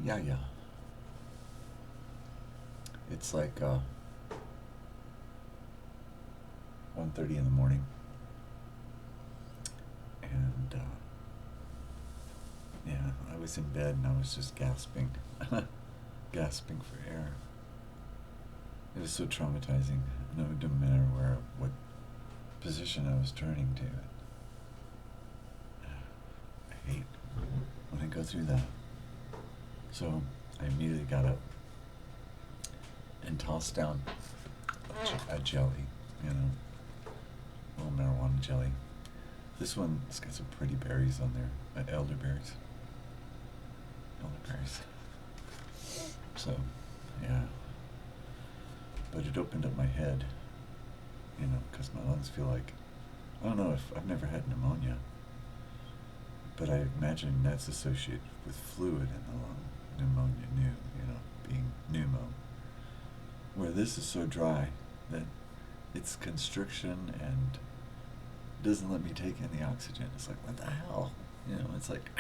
Yeah, yeah. It's like 1:30 in the morning, and yeah, I was in bed and I was just gasping, gasping for air. It was so traumatizing. No, it didn't matter what position I was turning to. I hate when I go through that. So I immediately got up and tossed down a jelly, you know, a little marijuana jelly. This one's got some pretty berries on there, elderberries. Elderberries. So, yeah. But it opened up my head, you know, because my lungs feel like, I don't know if I've never had pneumonia, but I imagine that's associated with fluid in the lung. Pneumonia, being pneumo. Where this is so dry that it's constriction and doesn't let me take in the oxygen. It's like, what the hell? You know, it's like,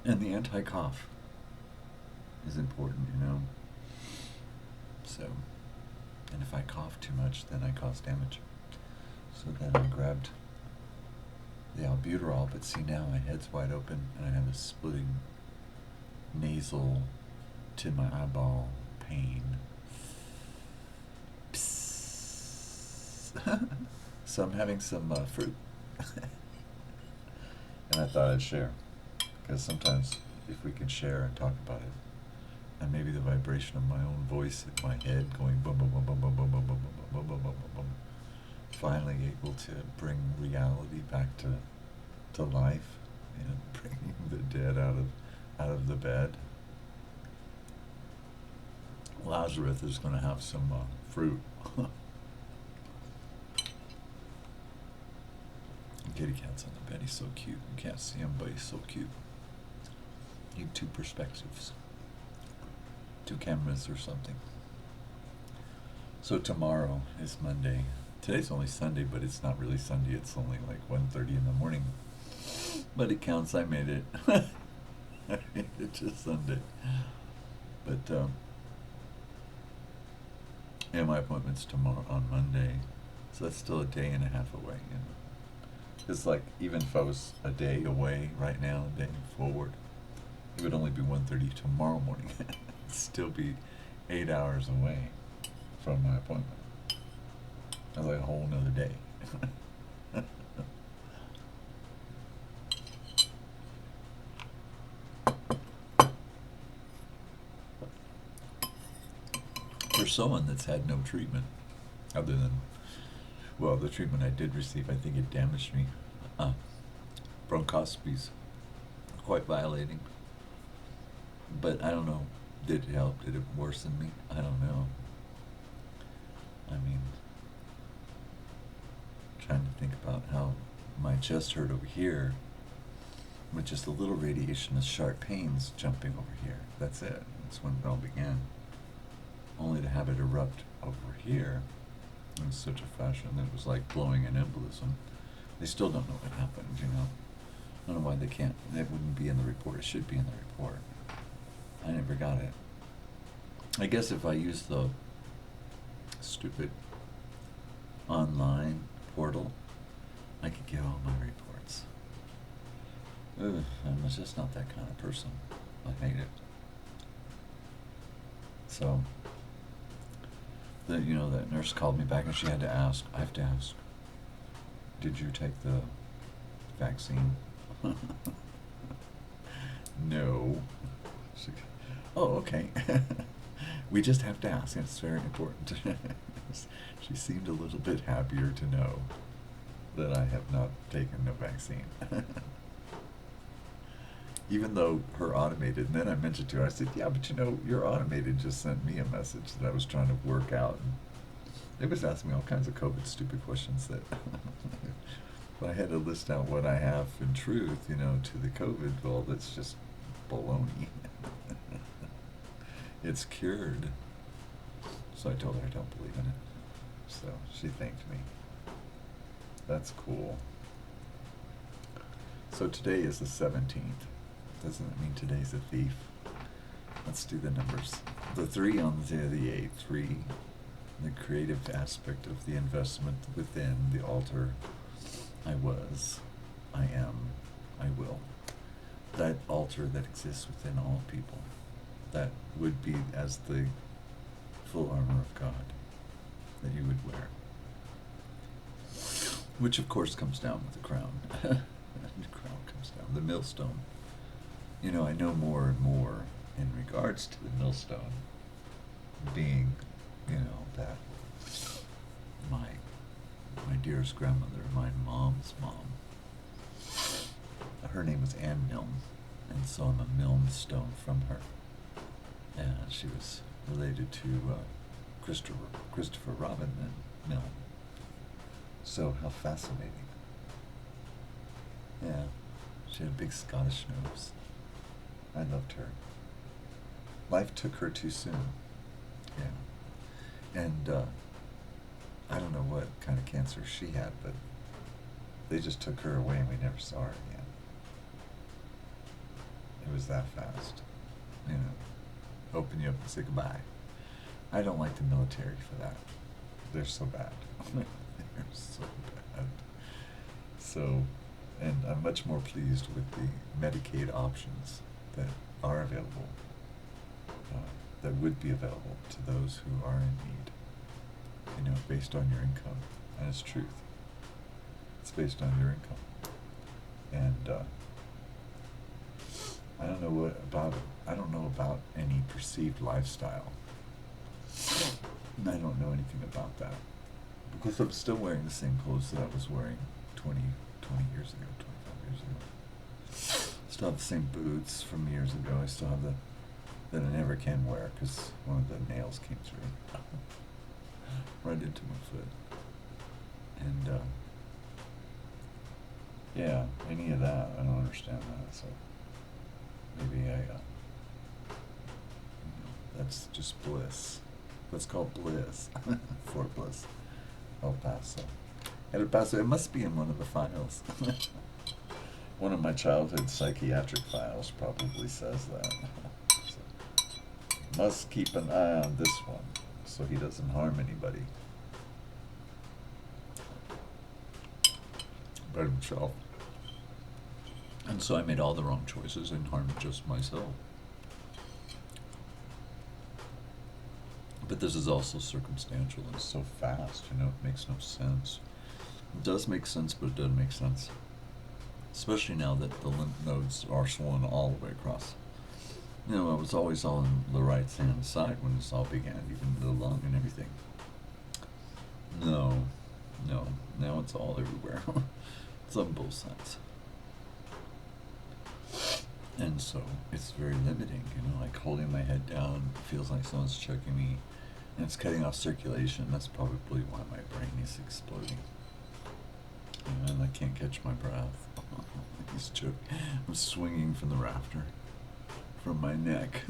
and the anti-cough is important, you know. So, and if I cough too much, then I cause damage. So then I grabbed the albuterol, but see now my head's wide open and I have a splitting nasal to my eyeball pain. So I'm having some fruit. And I thought I'd share. Because sometimes if we can share and talk about it, and maybe the vibration of my own voice in my head going boom, boom, boom, boom, boom, boom, boom, boom, boom, boom, boom, boom, boom, boom, finally able to bring reality back to life, you know, bringing the dead out of the bed. Lazarus is going to have some fruit. Kitty cat's on the bed. He's so cute. You can't see him, but he's so cute. Need two perspectives, two cameras or something. So tomorrow is Monday. Today's only Sunday, but it's not really Sunday. It's only like 1:30 in the morning. But it counts. I made it. I made it to Sunday. But yeah, my appointment's tomorrow on Monday, so that's still a day and a half away. You know, it's like even if I was a day away right now, a day forward, it would only be 1:30 tomorrow morning. It'd still be 8 hours away from my appointment. That's like a whole nother day. For someone that's had no treatment, other than, well, the treatment I did receive, I think it damaged me. Bronchoscopies quite violating. But I don't know. Did it help? Did it worsen me? I don't know. I mean, trying to think about how my chest hurt over here with just a little radiation of sharp pains jumping over here. That's it. That's when it all began. Only to have it erupt over here in such a fashion that it was like blowing an embolism. They still don't know what happened, you know. I don't know why they can't. That wouldn't be in the report. It should be in the report. I never got it. I guess if I use the stupid online portal, I could get all my reports. Ugh, I'm just not that kind of person. I hate it. So, that nurse called me back and she had to ask. I have to ask, did you take the vaccine? No. She, oh, okay. We just have to ask. It's very important. She seemed a little bit happier to know that I have not taken the vaccine. Even though her automated, and then I mentioned to her, I said, yeah, but your automated just sent me a message that I was trying to work out. And it was asking me all kinds of COVID stupid questions that if I had to list out what I have in truth, to the COVID, well, that's just baloney. It's cured. So I told her I don't believe in it. So she thanked me. That's cool. So today is the 17th. Doesn't it mean today's a thief? Let's do the numbers. The 3 on the day of the 8th. 3, the creative aspect of the investment within the altar. I was, I am, I will. That altar that exists within all people. That would be as the full armor of God that you would wear. Which of course comes down with the crown. The crown comes down. The millstone. You know, I know more and more in regards to the millstone being, you know, that my dearest grandmother, my mom's mom, her name was Ann Milne, and so I'm a Milne stone from her. And she was related to Christopher Robin Milne. So how fascinating. Yeah, she had a big Scottish nose. I loved her. Life took her too soon. Yeah. And I don't know what kind of cancer she had, but they just took her away and we never saw her again. It was that fast. You know, open you up and say goodbye. I don't like the military for that. They're so bad. They're so bad. So, and I'm much more pleased with the Medicaid options that are available, that would be available to those who are in need. You know, based on your income, and it's truth. It's based on your income, and I don't know what about it. I don't know about any perceived lifestyle. I don't know anything about that because I'm still wearing the same clothes that I was wearing 20 years ago, 25 years ago. Still have the same boots from years ago. I still have that I never can wear because one of the nails came through right into my foot. And yeah, any of that, I don't understand that. So maybe that's just bliss. That's called bliss. Fort Bliss, El Paso. El Paso. It must be in one of the files. One of my childhood psychiatric files probably says that. So, must keep an eye on this one so he doesn't harm anybody but himself. And so I made all the wrong choices and harmed just myself. But this is also circumstantial and so fast, you know, it makes no sense. It does make sense, but it doesn't make sense. Especially now that the lymph nodes are swollen all the way across. You know, I was always on the right hand side when this all began, even the lung and everything. No, now it's all everywhere. It's on both sides. And so it's very limiting, you know, like holding my head down, feels like someone's choking me, and it's cutting off circulation. That's probably why my brain is exploding. And I can't catch my breath. I'm swinging from the rafter, from my neck.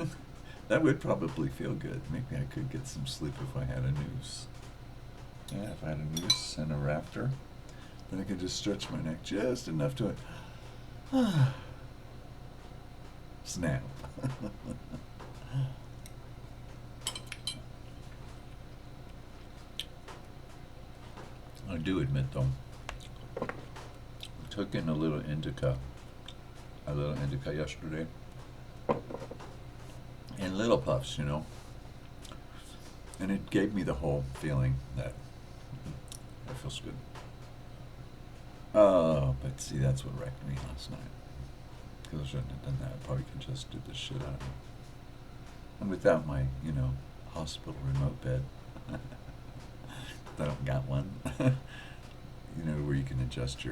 That would probably feel good. Maybe I could get some sleep if I had a noose. Yeah, if I had a noose and a rafter, then I could just stretch my neck just enough to snap. I do admit though, I took in a little indica yesterday, in little puffs, you know, and it gave me the whole feeling that it feels good. But see, that's what wrecked me last night. Because I shouldn't have done that. I probably congested the shit out of me. And without my, you know, hospital remote bed, I don't got one, you know, where you can adjust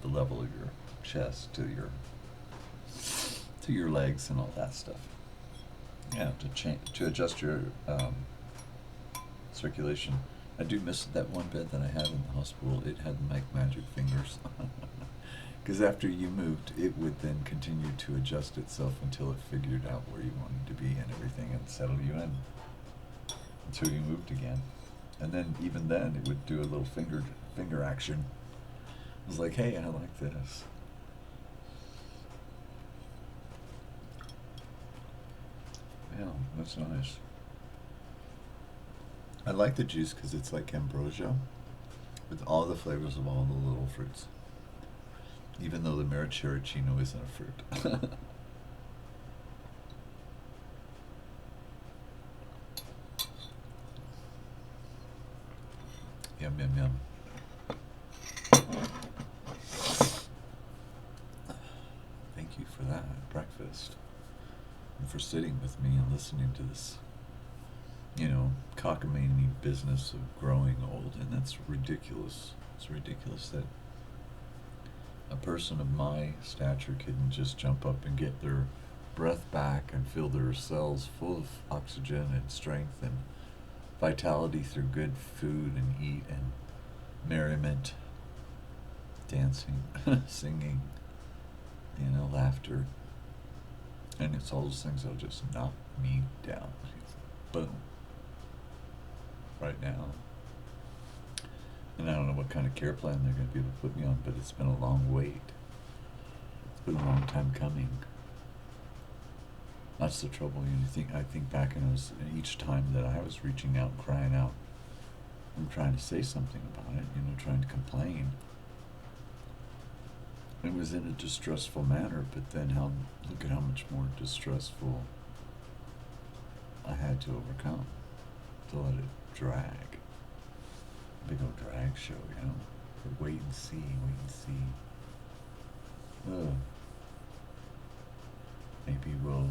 the level of your chest to your legs and all that stuff. Yeah, to adjust your circulation. I do miss that one bed that I had in the hospital. It had magic fingers. Because after you moved, it would then continue to adjust itself until it figured out where you wanted to be and everything and settle you in until you moved again. And then even then, it would do a little finger action. It was like, hey, I like this. Yeah, that's nice. I like the juice because it's like ambrosia with all the flavors of all the little fruits. Even though the maraschino isn't a fruit. Yum, yum, yum. Thank you for that breakfast. And for sitting with me and listening to this, cockamamie business of growing old. And that's ridiculous. It's ridiculous that a person of my stature couldn't just jump up and get their breath back and feel their cells full of oxygen and strength and vitality through good food and eat and merriment, dancing, singing, laughter. And it's all those things that'll just knock me down. Boom. Right now. And I don't know what kind of care plan they're going to be able to put me on, but it's been a long wait. It's been a long time coming. That's the trouble. I think back, and it was each time that I was reaching out, crying out, I'm trying to say something about it, trying to complain. It was in a distressful manner, but then look at how much more distressful I had to overcome to let it drag. Big old drag show, wait and see. Ugh. Maybe we'll,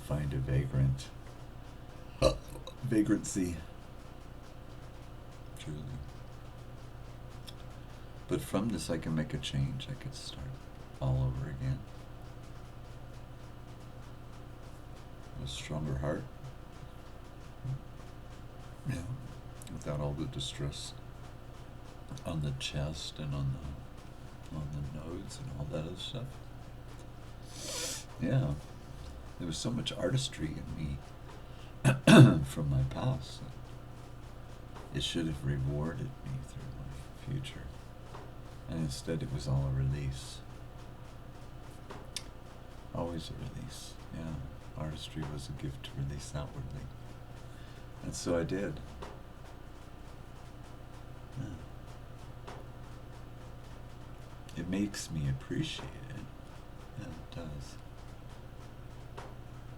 find a vagrancy. Truly. But from this I can make a change. I could start all over again. A stronger heart. Yeah. Without all the distress on the chest and on the nose and all that other stuff. Yeah. There was so much artistry in me from my past. It should have rewarded me through my future. And instead it was all a release. Always a release. Yeah. Artistry was a gift to release outwardly. And so I did. Yeah. It makes me appreciate it. Yeah, it does.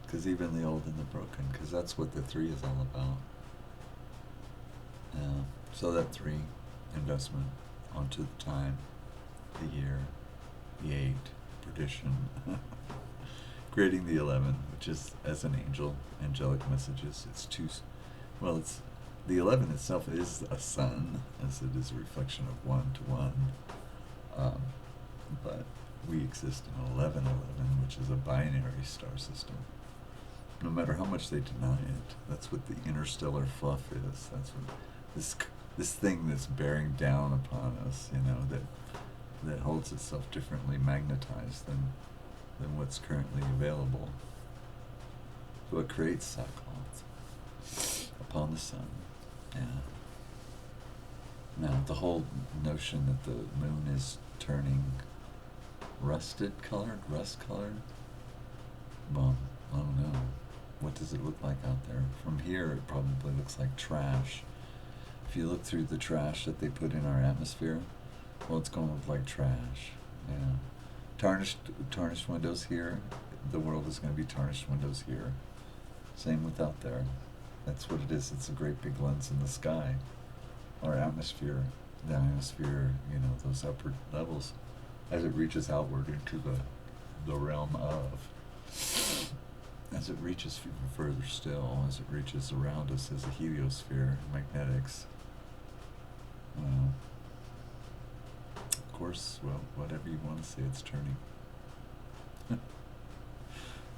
Because even the old and the broken, because that's what the 3 is all about. Yeah. So that 3 investment onto the time, the year, the 8, perdition, creating the 11, which is as an angel, angelic messages. It's the 11 itself is a sun, as it is a reflection of 1 to 1. But we exist in 11, which is a binary star system. No matter how much they deny it, that's what the interstellar fluff is. That's what this thing that's bearing down upon us, that holds itself differently magnetized than what's currently available. So it creates sackcloth upon the sun. Yeah. Now the whole notion that the moon is turning rust colored. Well, I don't know. What does it look like out there? From here, it probably looks like trash. If you look through the trash that they put in our atmosphere, well, it's going to look like trash. Yeah. Tarnished windows here. The world is going to be tarnished windows here. Same with out there. That's what it is. It's a great big lens in the sky. Our atmosphere, the ionosphere, those upper levels, as it reaches outward into the realm of, as it reaches even further still, as it reaches around us as a heliosphere, magnetics. Of course, well, whatever you want to say, it's turning.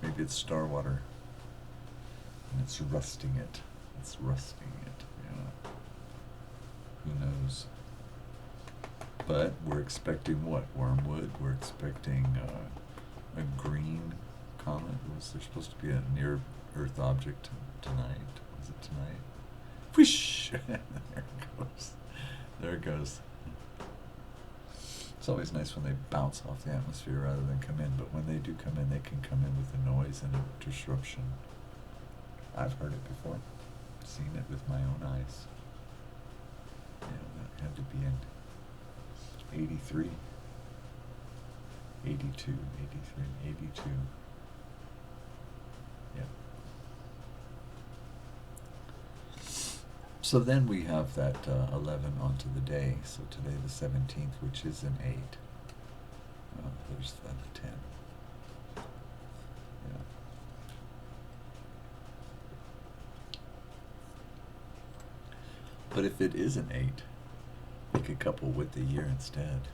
Maybe it's star water, and it's rusting it. Who knows? But we're expecting what? Wormwood. We're expecting a green comet. There's supposed to be a near-Earth object tonight. Was it tonight? Whoosh! There it goes. It's always nice when they bounce off the atmosphere rather than come in, but when they do come in, they can come in with a noise and a disruption. I've heard it before, seen it with my own eyes. That had to be in 83, 82, 83, 82. Yep. So then we have that 11 onto the day. So today the 17th, which is an 8. There's the 10. Yeah. But if it is an 8, we could couple with the year instead.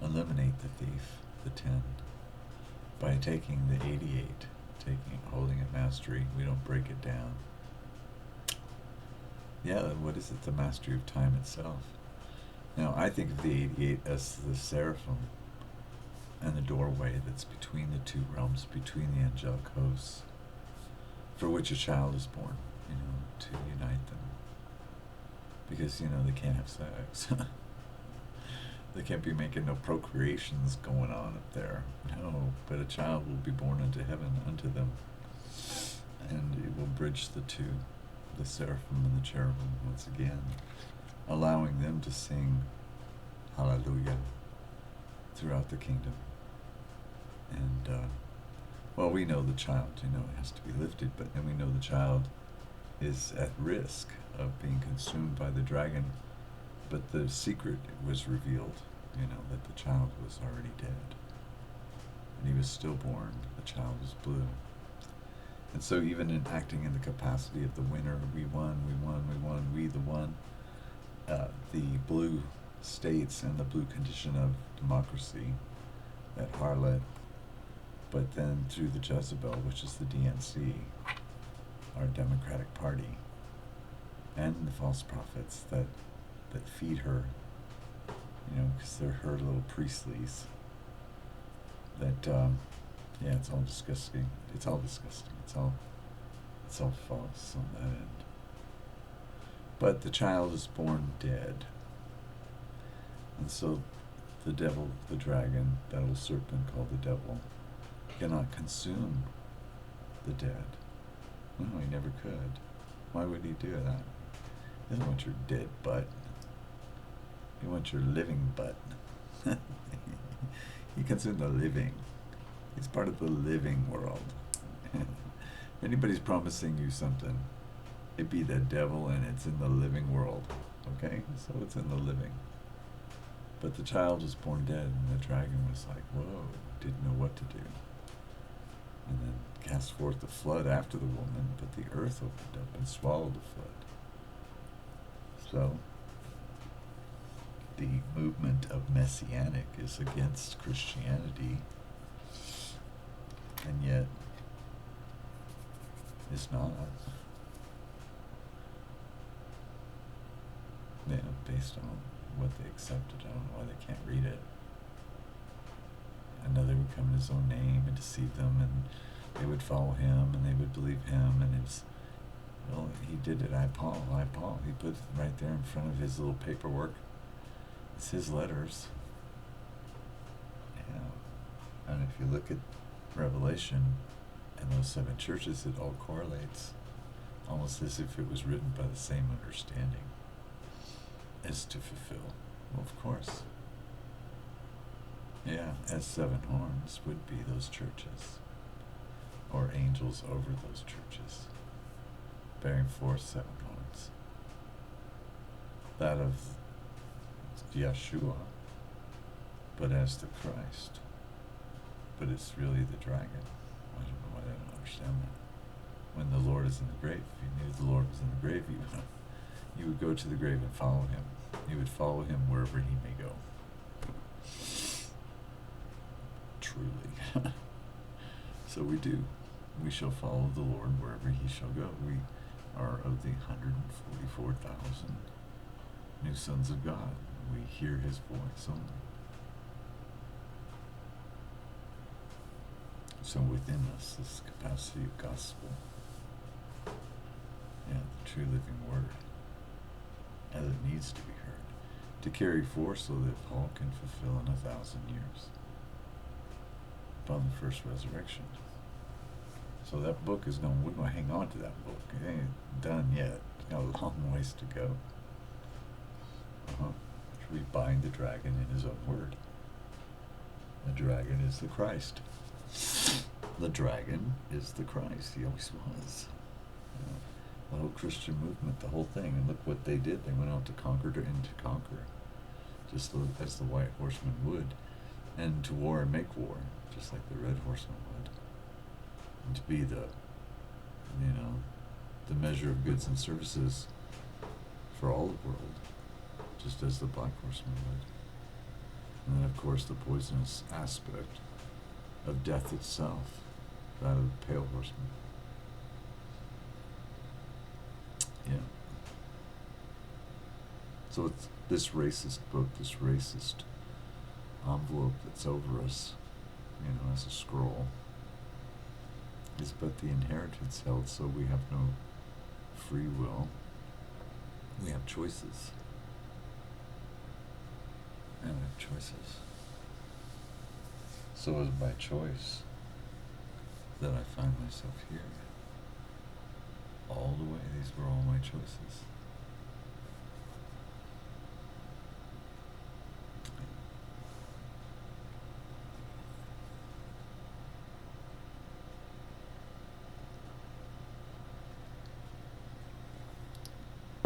Eliminate the thief, the 10, by taking the 88, holding it mastery. We don't break it down. Yeah, what is it? The mastery of time itself. Now, I think of the 88 as the seraphim and the doorway that's between the two realms, between the angelic hosts, for which a child is born, to unite them. Because, they can't have sex. They can't be making no procreations going on up there. No, but a child will be born unto heaven unto them. And it will bridge the two, the seraphim and the cherubim, once again, allowing them to sing hallelujah throughout the kingdom. And, well, we know the child, it has to be lifted, but then we know the child is at risk of being consumed by the dragon. But the secret was revealed, that the child was already dead. And he was stillborn. The child was blue. And so even in acting in the capacity of the winner, we won, we the one, the blue states and the blue condition of democracy, that harlot, but then through the Jezebel, which is the DNC, our Democratic Party, and the false prophets that feed her, because they're her little priestlies. That, it's all disgusting. It's all disgusting. It's all false on that end. But the child is born dead. And so the devil, the dragon, that old serpent called the devil, cannot consume the dead. No, he never could. Why would he do that? He doesn't want your dead butt. He wants your living butt. He consumed the living. He's part of the living world. If anybody's promising you something, it be the devil, and it's in the living world. Okay? So it's in the living. But the child was born dead, and the dragon was like, whoa, didn't know what to do. And then cast forth the flood after the woman, but the earth opened up and swallowed the flood. So the movement of Messianic is against Christianity, and yet it's not. Based on what they accepted. I don't know why they can't read it. Another would come in his own name and deceive them, and they would follow him, and they would believe him, and it's, well, he did it, I Paul. He put it right there in front of his little paperwork. It's his letters. Yeah. And if you look at Revelation and those 7 churches, it all correlates, almost as if it was written by the same understanding as to fulfill. Well, of course. Yeah, as 7 horns would be those churches, or angels over those churches, bearing forth 7 horns. That of Yeshua, but as the Christ. But it's really the dragon. I don't know why they don't understand that. When the Lord is in the grave, if you knew the Lord was in the grave, you would go to the grave and follow him. You would follow him wherever he may go. Truly. So we do. We shall follow the Lord wherever he shall go. We are of the 144,000 new sons of God. We hear his voice only. So within us, this capacity of gospel, the true living word, as it needs to be heard, to carry forth so that Paul can fulfill in 1,000 years upon the first resurrection. So that book is going, we're going to hang on to that book. It ain't done yet. It's got a long ways to go. We bind the dragon in his own word. The dragon is the Christ. The dragon is the Christ. He always was. The whole Christian movement, the whole thing. And look what they did. They went out to conquer and to conquer. Just as the white horseman would. And to war and make war. Just like the red horseman would. And to be the measure of goods and services for all the world. Just as the black horseman would. And then, of course, the poisonous aspect of death itself, that of the pale horseman. Yeah. So it's this racist book, this racist envelope that's over us, as a scroll, is but the inheritance held, so we have no free will. We have choices. And I have choices. So it was by choice that I find myself here. All the way, these were all my choices.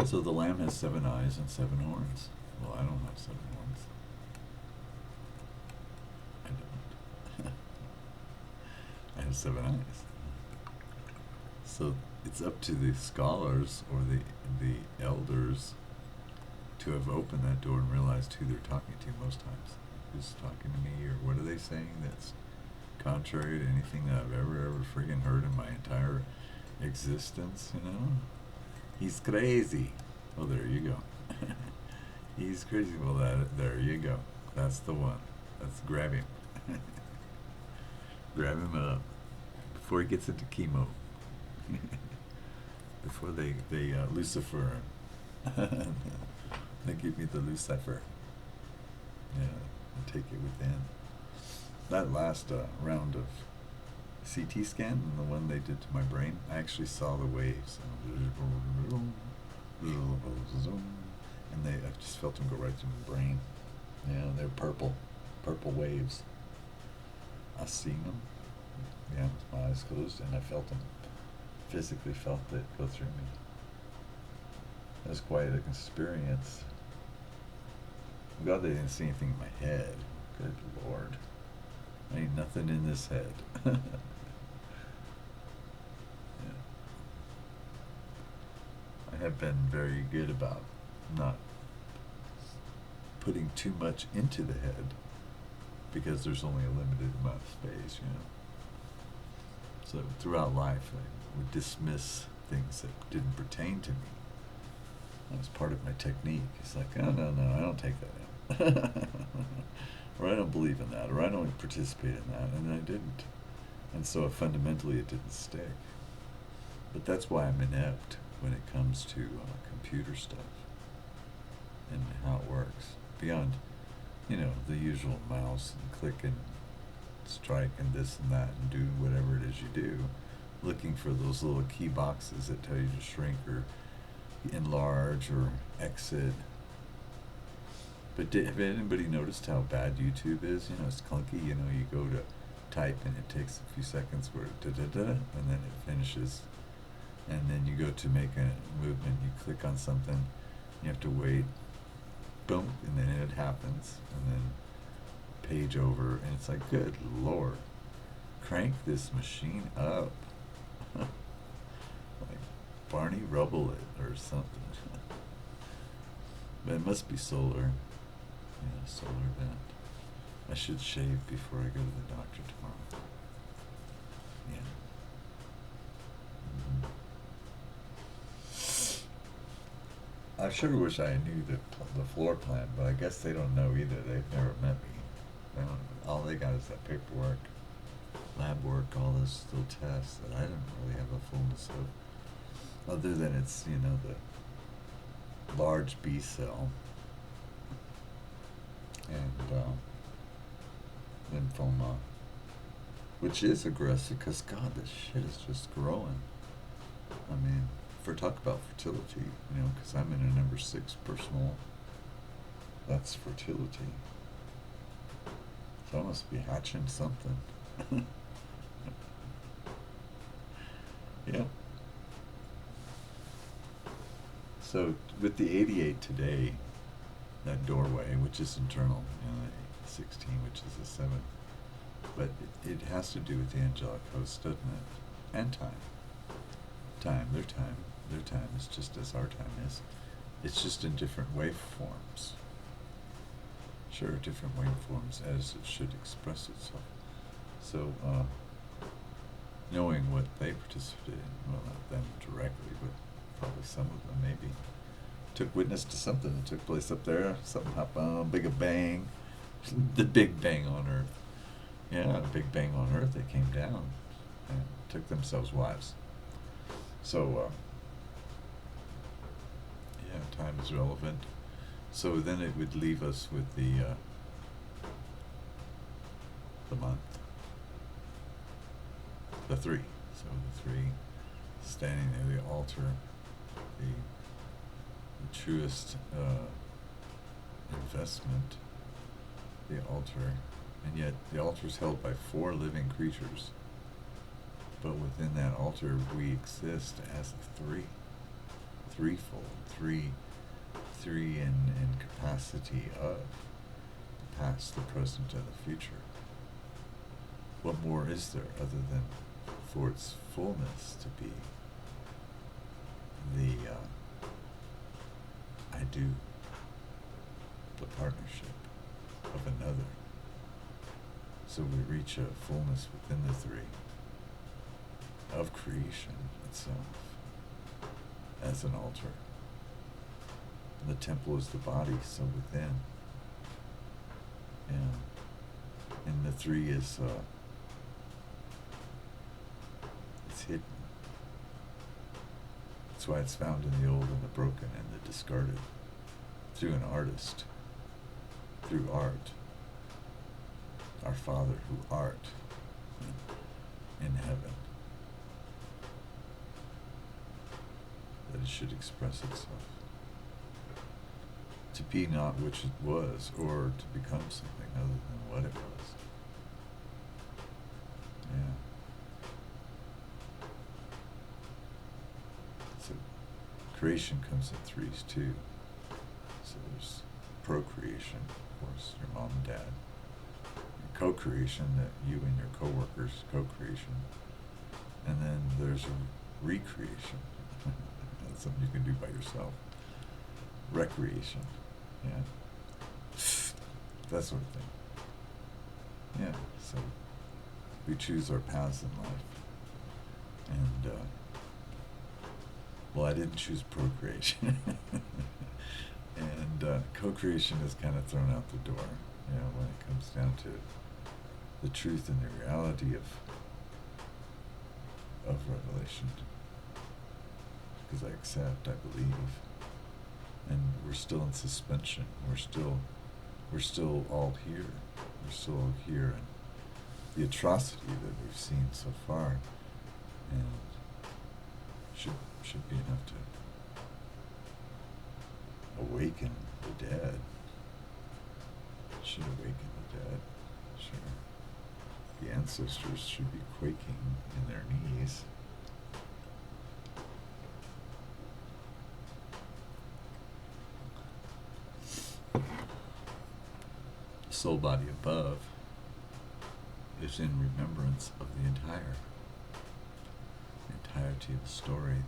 So the lamb has 7 eyes and 7 horns. Well, I don't have 7 horns. I don't. I have 7 eyes. So it's up to the scholars or the elders to have opened that door and realized who they're talking to most times. Who's talking to me, or what are they saying that's contrary to anything that I've ever friggin' heard in my entire existence, He's crazy. Oh, there you go. He's crazy. Well, there you go. That's the one. Let's grab him. Grab him up before he gets into chemo. Before they Lucifer. They give me the Lucifer. Yeah, and take it within. That last round of CT scan, and the one they did to my brain, I actually saw the waves. And I just felt them go right through my brain. Yeah, they're purple waves. I seen them. Yeah, with my eyes closed, and I felt them. Physically felt it go through me. It was quite an experience. I'm glad they didn't see anything in my head. Good Lord. Ain't nothing in this head. Yeah. I have been very good about not putting too much into the head because there's only a limited amount of space, So throughout life, I would dismiss things that didn't pertain to me. That was part of my technique. It's like, oh, no, I don't take that in. Or I don't believe in that, or I don't participate in that, and I didn't. And so fundamentally it didn't stick. But that's why I'm inept when it comes to computer stuff and how it works. Beyond, the usual mouse and click and strike and this and that and do whatever it is you do, looking for those little key boxes that tell you to shrink or enlarge or exit. But have anybody noticed how bad YouTube is? It's clunky. You go to type and it takes a few seconds where da-da-da, and then it finishes. And then you go to make a movement, you click on something, you have to wait, boom, and then it happens. And then page over, and it's like, good Lord, crank this machine up. Like Barney Rubble it or something. But it must be solar. Yeah, solar vent. I should shave before I go to the doctor tomorrow. Yeah. I sure wish I knew the floor plan, but I guess they don't know either. They've never met me. All they got is that paperwork, lab work, all those little tests that I didn't really have a fullness of. Other than it's, the large B cell and lymphoma which is aggressive because God, this shit is just growing. I mean, for talk about fertility, you know, because I'm in a number 6 personal. That's fertility. So I must be hatching something. Yeah. So with the 88 today, that doorway, which is internal, you know, the 16, which is the 7, but it has to do with the angelic host, doesn't it? And time. Their time is just as our time is. It's just in different waveforms. Sure, different waveforms as it should express itself. So, knowing what they participated in, well, not them directly, but probably some of them maybe, took witness to something that took place up there. Something happened, big a bang, the Big Bang on Earth. Yeah, Big Bang on Earth. They came down and took themselves wives. So, yeah, time is relevant. So then it would leave us with the month, the 3. So the 3 standing there, the altar, the truest investment, the altar, and yet the altar is held by 4 living creatures. But within that altar, we exist as a 3, threefold, three in capacity of the past, the present, and the future. What more is there other than for its fullness to be the I do, the partnership of another. So we reach a fullness within the 3 of creation itself as an altar. And the temple is the body, so within. And the 3 is it's hidden. That's why it's found in the old and the broken and the discarded. Through an artist, through art. Our Father who art in heaven. That it should express itself. To be not which it was, or to become something other than what it was. Yeah. So creation comes in 3s too. So there's procreation, of course, your mom and dad. And co-creation, that you and your co-workers, co-creation. And then there's recreation. That's something you can do by yourself. Recreation. Yeah. That sort of thing. Yeah, so we choose our paths in life. And, well, I didn't choose procreation. And co-creation is kind of thrown out the door, you know, when it comes down to the truth and the reality of revelation. Because I accept, I believe, and we're still in suspension. We're still all here. We're still all here, and the atrocity that we've seen so far, and should be enough to awaken the dead. Should awaken the dead. Sure. The ancestors should be quaking in their knees. Soul body above is in remembrance of the entirety of the story,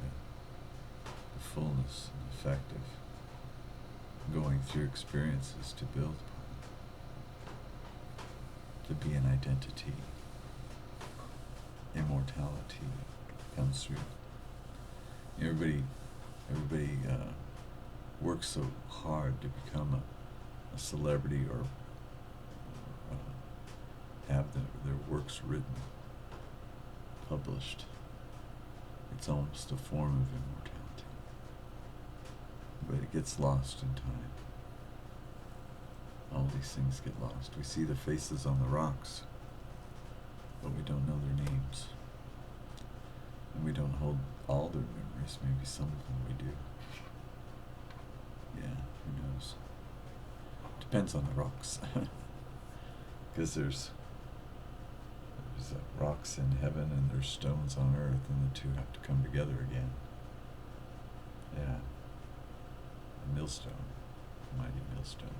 the fullness and effect of going through experiences to build upon, to be an identity. Immortality comes through. Everybody works so hard to become a celebrity or have their works written, published. It's almost a form of immortality. But it gets lost in time. All these things get lost. We see the faces on the rocks. but we don't know their names. And we don't hold all their memories. Maybe some of them we do. Yeah, who knows? Depends on the rocks. Because there's rocks in heaven and there's stones on earth, and the two have to come together again. Yeah. A millstone. A mighty millstone.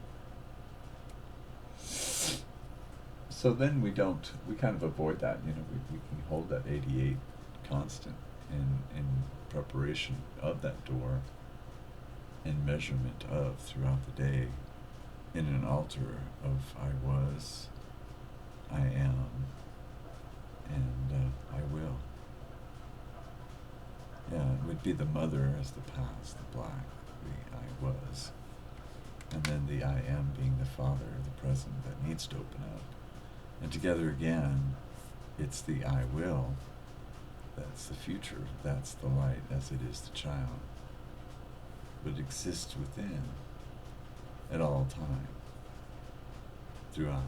So then we kind of avoid that, we can hold that 88 constant in preparation of that door, in measurement of throughout the day, in an altar of I was, I am, and I will. Yeah, it would be the mother as the past, the black, the I was, and then the I am being the father, the present that needs to open up. And together again, it's the I will, that's the future, that's the light as it is the child. But it exists within at all time, throughout.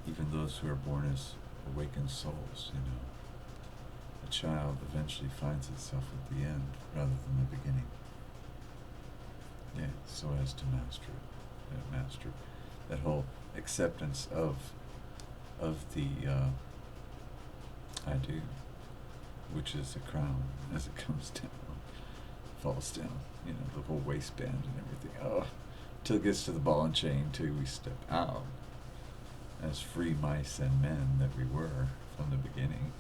Even those who are born as awakened souls, a child eventually finds itself at the end rather than the beginning. Yeah, so as to master it, master that whole acceptance of the I do, which is a crown as it comes down, falls down, the whole waistband and everything. Oh, till it gets to the ball and chain, till we step out as free mice and men that we were from the beginning.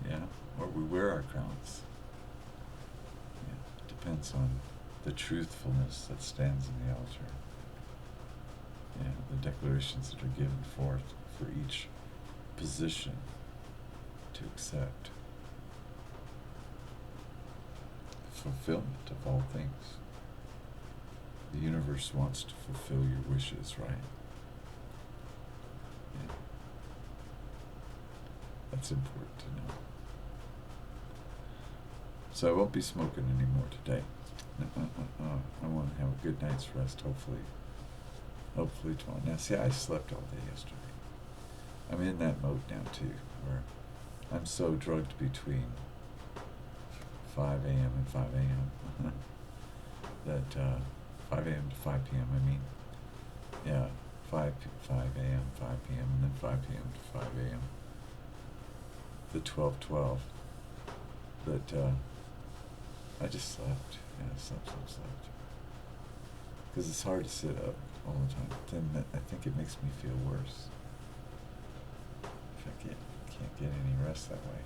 Yeah, or we wear our crowns. Yeah, it depends on the truthfulness that stands in the altar. Yeah, the declarations that are given forth for each position to accept. Fulfillment of all things. The universe wants to fulfill your wishes, right? Yeah. That's important to know. So I won't be smoking anymore today. I want to have a good night's rest, hopefully tomorrow. Now, see, I slept all day yesterday. I'm in that mode now, too, where I'm so drugged between 5 a.m. and 5 a.m. that 5 a.m. to 5 p.m., I mean. Yeah, 5 a.m., 5 p.m., and then 5 p.m. to 5 a.m. The 12-12. That I just slept. Yeah, slept. Because it's hard to sit up all the time. Then I think it makes me feel worse. If I can't get any rest that way.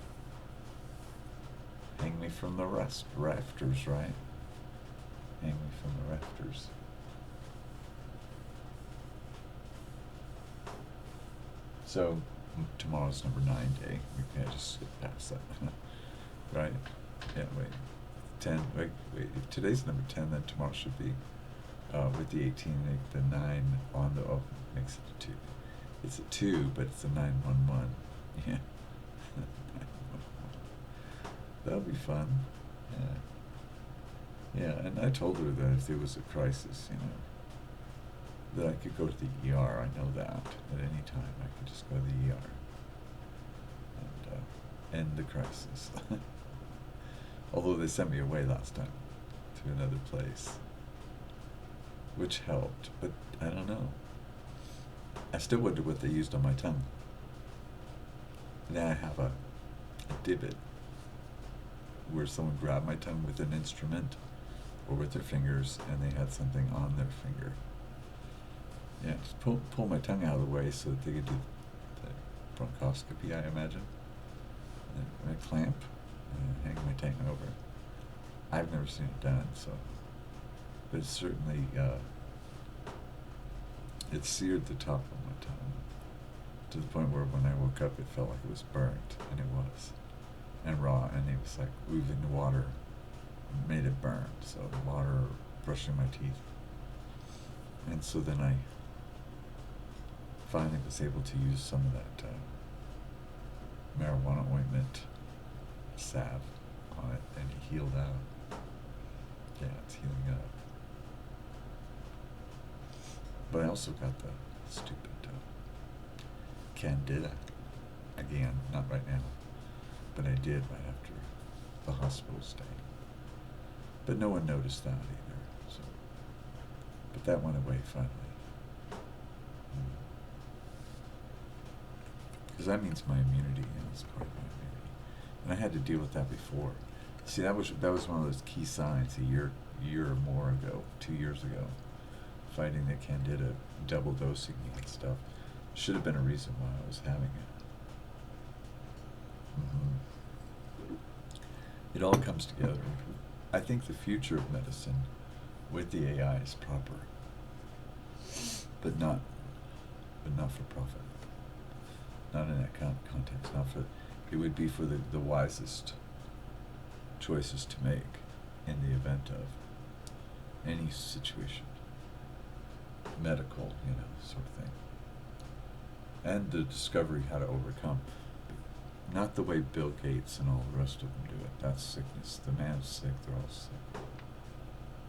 Hang me from the rafters, right? Hang me from the rafters. So, tomorrow's number 9 day. We can't just skip past that. Right? Yeah, wait. 10, wait, if today's number 10, then tomorrow should be, with the 18, the 9 on the, makes it a 2. It's a 2, but it's a 911. Yeah. That'll be fun. Yeah. Yeah, and I told her that if there was a crisis, that I could go to the ER. I know that at any time. I could just go to the ER and end the crisis. Although they sent me away last time to another place, which helped, but I don't know. I still wonder what they used on my tongue. Now I have a divot where someone grabbed my tongue with an instrument or with their fingers, and they had something on their finger. Yeah, just pull my tongue out of the way so that they could do the bronchoscopy, I imagine. And a clamp. Hang my tongue over. I've never seen it done, but it's certainly it seared the top of my tongue to the point where when I woke up it felt like it was burnt, and it was, and raw, and it was like moving the water made it burn, so the water brushing my teeth. And so then I finally was able to use some of that marijuana ointment salve on it, and it healed out. Yeah, it's healing up. But I also got the stupid candida again, not right now, but I did right after the hospital stay. But no one noticed that either, so. But that went away finally. Because that means my immunity, it's part of my immunity. And I had to deal with that before. See, that was one of those key signs a year or more ago, 2 years ago, fighting the candida, double dosing me and stuff. Should have been a reason why I was having it. It all comes together. I think the future of medicine with the AI is proper, but not for profit. Not in that context. Not for. It would be for the wisest choices to make in the event of any situation, medical, sort of thing, and the discovery how to overcome. Not the way Bill Gates and all the rest of them do it. That's sickness. The man's sick, they're all sick.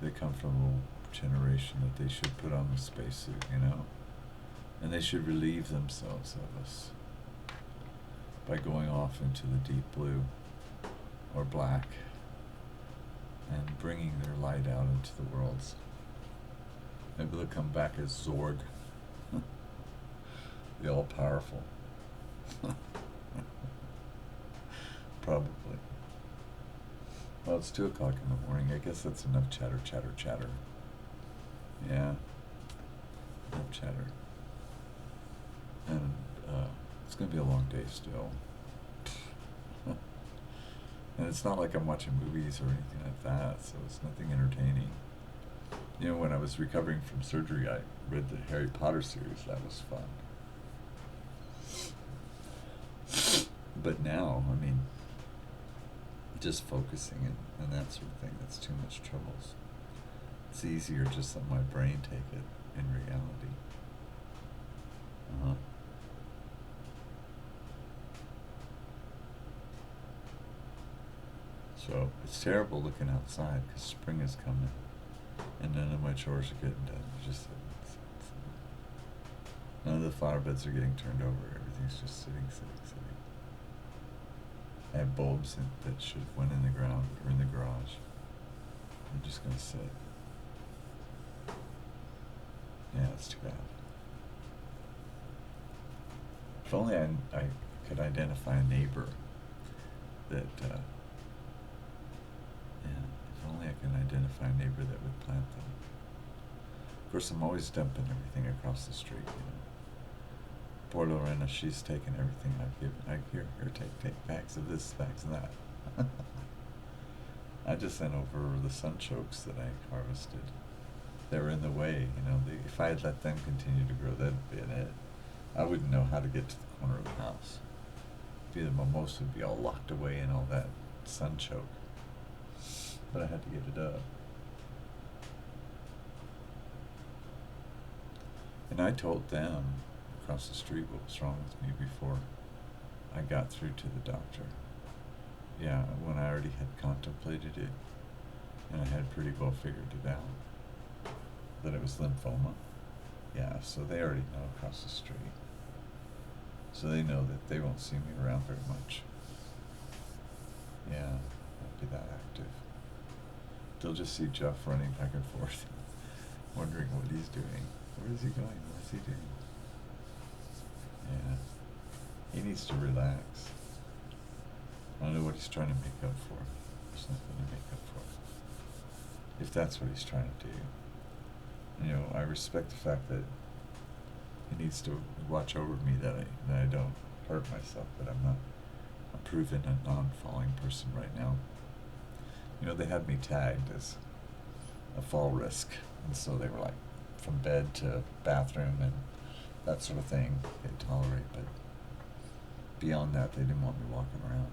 They come from a generation that they should put on the spacesuit, and they should relieve themselves of us by going off into the deep blue or black and bringing their light out into the worlds. Maybe they'll come back as Zorg, the all-powerful. Probably. Well, it's 2 o'clock in the morning. I guess that's enough chatter. Yeah. Enough chatter. And it's going to be a long day still. And it's not like I'm watching movies or anything like that, so it's nothing entertaining. When I was recovering from surgery, I read the Harry Potter series. That was fun. But now, just focusing and that sort of thing, that's too much troubles. It's easier just let my brain take it in reality. So it's terrible looking outside because spring is coming and none of my chores are getting done. None of the flower beds are getting turned over. Everything's just sitting. I have bulbs that should have went in the ground or in the garage. They're just going to sit. Yeah, it's too bad. If only I could identify a neighbor that, if only I could identify a neighbor that would plant them. Of course, I'm always dumping everything across the street, Poor Lorena, she's taken everything I've given. Here, take bags of this, bags of that. I just sent over the sunchokes that I harvested. They were in the way, if I had let them continue to grow, that'd been it. I wouldn't know how to get to the corner of the house. The mimosa would be all locked away in all that sunchoke. But I had to get it up. And I told them across the street what was wrong with me before I got through to the doctor. Yeah, when I already had contemplated it and I had pretty well figured it out that it was lymphoma. Yeah, so they already know across the street. So they know that they won't see me around very much. Yeah, won't be that active. They'll just see Jeff running back and forth, wondering what he's doing. Where is he going? What's he doing? Yeah. He needs to relax. I don't know what he's trying to make up for. There's nothing to make up for. If that's what he's trying to do. I respect the fact that he needs to watch over me, that I don't hurt myself, but I'm not a proven and non-falling person right now. They had me tagged as a fall risk, and so they were like, from bed to bathroom and that sort of thing they'd tolerate, but beyond that, they didn't want me walking around.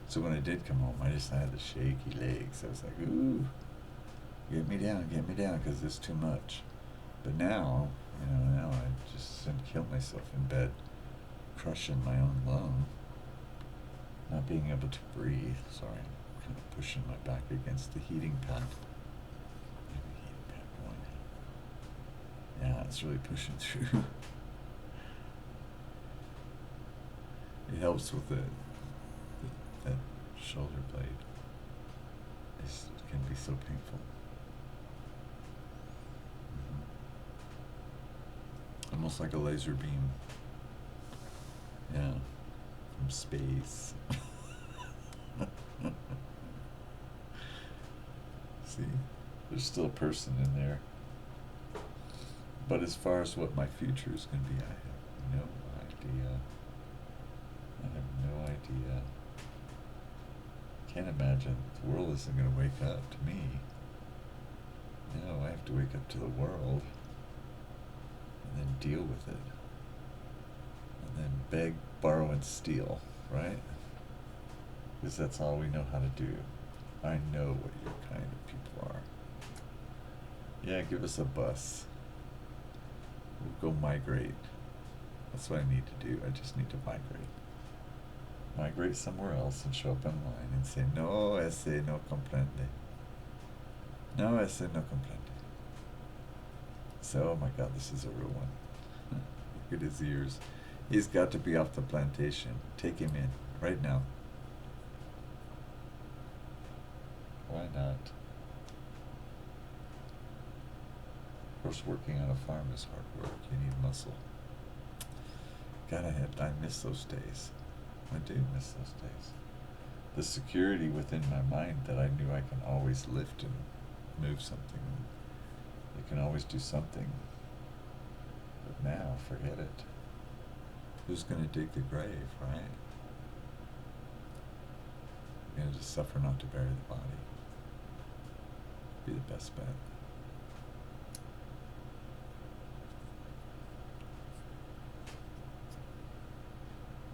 So when I did come home, I had the shaky legs. I was like, ooh, get me down, because it's too much. But now, now I just kill myself in bed, crushing my own lung, not being able to breathe. Sorry, I'm kind of pushing my back against the heating pad. Yeah, it's really pushing through. It helps with that shoulder blade. It can be so painful. Almost like a laser beam. Yeah, from space. See, there's still a person in there. But as far as what my future is going to be, I have no idea. I have no idea. Can't imagine. The world isn't going to wake up to me. No, I have to wake up to the world. And then deal with it. And then beg, borrow, and steal, right? Because that's all we know how to do. I know what your kind of people are. Yeah, give us a bus. We'll go migrate. That's what I need to do. I just need to migrate. Migrate somewhere else and show up online and say, no, ese no comprende. No, ese no comprende. So, oh my God, this is a real one. Look at his ears. He's got to be off the plantation. Take him in, right now. Why not? Of course, working on a farm is hard work. You need muscle. God, I miss those days. I do miss those days. The security within my mind that I knew I can always lift and move something. I can always do something. But now, forget it. Who's going to dig the grave, right? You're going to just suffer not to bury the body. Be the best bet.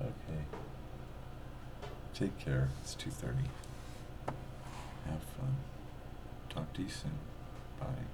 Okay. Take care. It's 2:30. Have fun. Talk to you soon. Bye.